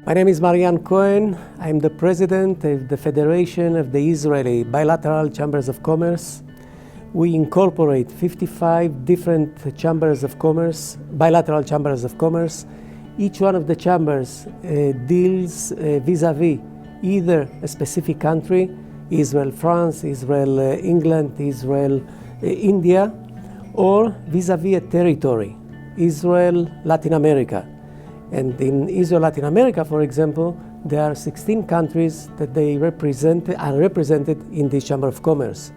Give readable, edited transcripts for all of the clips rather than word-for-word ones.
My name is Marian Cohen. I'm the president of the Federation of the Israeli Bilateral Chambers of Commerce. We incorporate 55 different chambers of commerce, bilateral chambers of commerce. Each one of the chambers deals vis-a-vis either a specific country, Israel, France, Israel, England, Israel, India, or vis-a-vis a territory, Israel, Latin America. And in Israel, Latin America, for example, there are 16 countries that are represented in this Chamber of Commerce.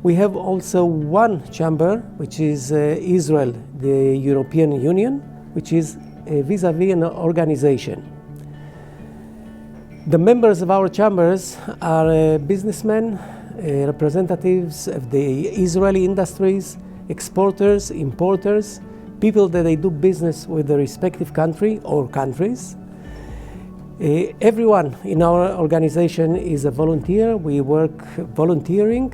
We have also one chamber, which is Israel, the European Union, which is vis-a-vis an organization. The members of our chambers are businessmen, representatives of the Israeli industries, exporters, importers, people that they do business with the respective country or countries. Everyone in our organization is a volunteer. We work volunteering.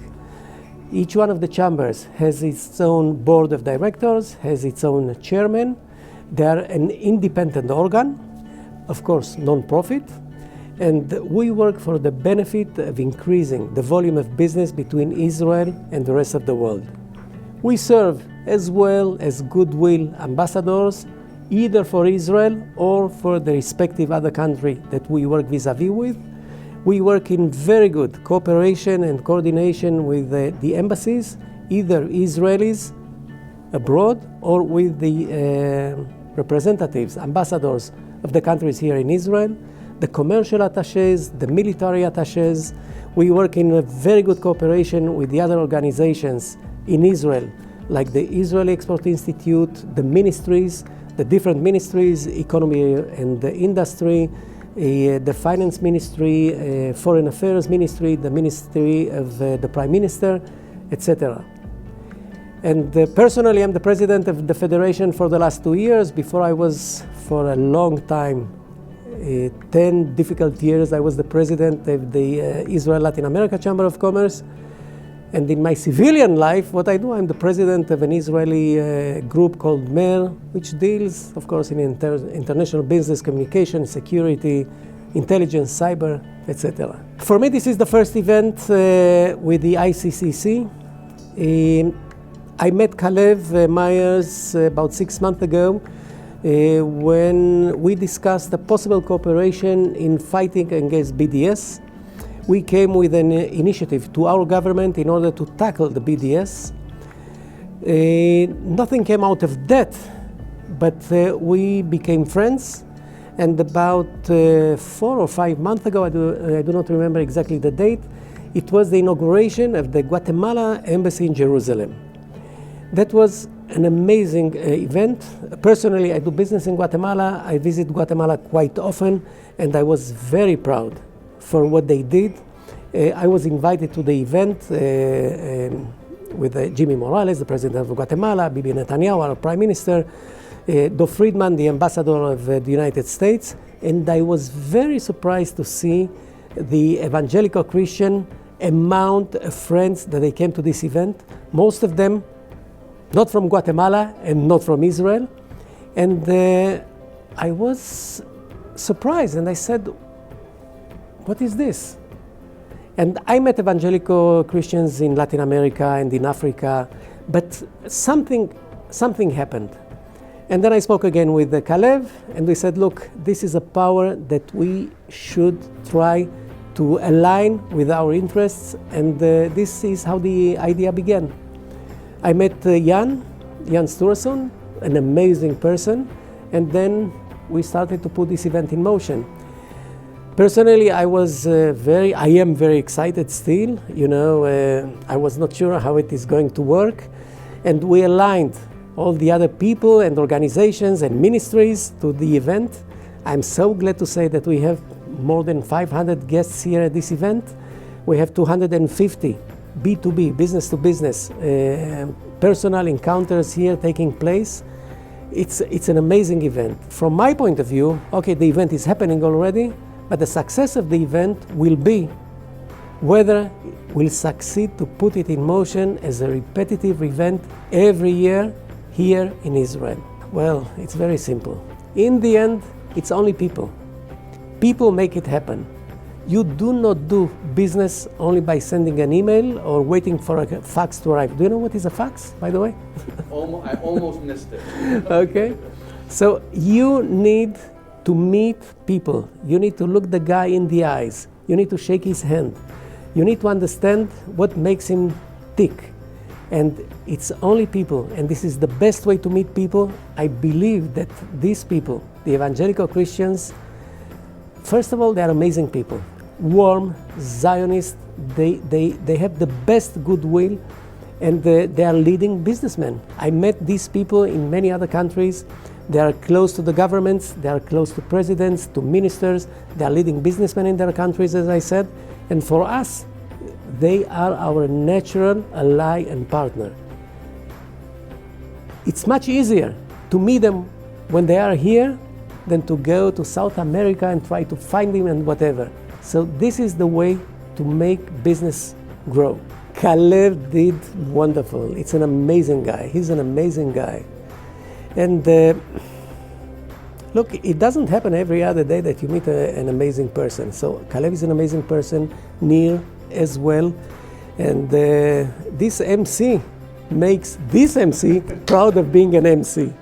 Each one of the chambers has its own board of directors, has its own chairman. They are an independent organ, of course non-profit, and we work for the benefit of increasing the volume of business between Israel and the rest of the world. We serve as well as goodwill ambassadors, either for Israel or for the respective other country that we work vis-a-vis with. We work in very good cooperation and coordination with the embassies, either Israelis abroad or with the representatives, ambassadors of the countries here in Israel, the commercial attachés, the military attachés. We work in a very good cooperation with the other organizations in Israel, like the Israeli Export Institute, the ministries, the different ministries, economy and the industry, the finance ministry, foreign affairs ministry, the ministry of the prime minister, etc. And personally, I'm the president of the federation for the last 2 years. Before I was, for a long time, 10 difficult years, I was the president of the Israel Latin America Chamber of Commerce. And in my civilian life, what I do, I'm the president of an Israeli group called MER, which deals, of course, in international business, communication, security, intelligence, cyber, etc. For me, this is the first event with the ICCC. I met Kalev Myers about 6 months ago when we discussed the possible cooperation in fighting against BDS. We came with an initiative to our government in order to tackle the BDS. Nothing came out of that, but we became friends. And about 4 or 5 months ago, I do not remember exactly the date, it was the inauguration of the Guatemala Embassy in Jerusalem. That was an amazing event. Personally, I do business in Guatemala. I visit Guatemala quite often, and I was very proud for what they did. I was invited to the event with Jimmy Morales, the president of Guatemala, Bibi Netanyahu, our prime minister, Dov Friedman, the ambassador of the United States, and I was very surprised to see the evangelical Christian amount of friends that they came to this event. Most of them not from Guatemala and not from Israel. And I was surprised, and I said, what is this? And I met evangelical Christians in Latin America and in Africa, but something happened. And then I spoke again with Kalev, and we said, look, this is a power that we should try to align with our interests, and this is how the idea began. I met Jan Sturson, an amazing person, and then we started to put this event in motion. Personally, I am very excited still. I was not sure how it is going to work, and we aligned all the other people and organizations and ministries to the event. I'm so glad to say that we have more than 500 guests here at this event. We have 250 B2B, business to business, personal encounters here taking place. It's an amazing event. From my point of view, okay, the event is happening already, but the success of the event will be whether we'll succeed to put it in motion as a repetitive event every year here in Israel. Well, it's very simple. In the end, it's only people. People make it happen. You do not do business only by sending an email or waiting for a fax to arrive. Do you know what is a fax, by the way? I almost missed it. Okay. So you need to meet people. You need to look the guy in the eyes. You need to shake his hand. You need to understand what makes him tick. And it's only people, and this is the best way to meet people. I believe that these people, the evangelical Christians, first of all, they're amazing people. Warm, Zionist, they have the best goodwill, and they are leading businessmen. I met these people in many other countries. They are close to the governments, they are close to presidents, to ministers, they are leading businessmen in their countries, as I said. And for us, they are our natural ally and partner. It's much easier to meet them when they are here than to go to South America and try to find them and whatever. So this is the way to make business grow. Kalev did wonderful. It's an amazing guy. He's an amazing guy. And look, it doesn't happen every other day that you meet an amazing person. So Kalev is an amazing person, Nir as well. And this MC makes this MC proud of being an MC.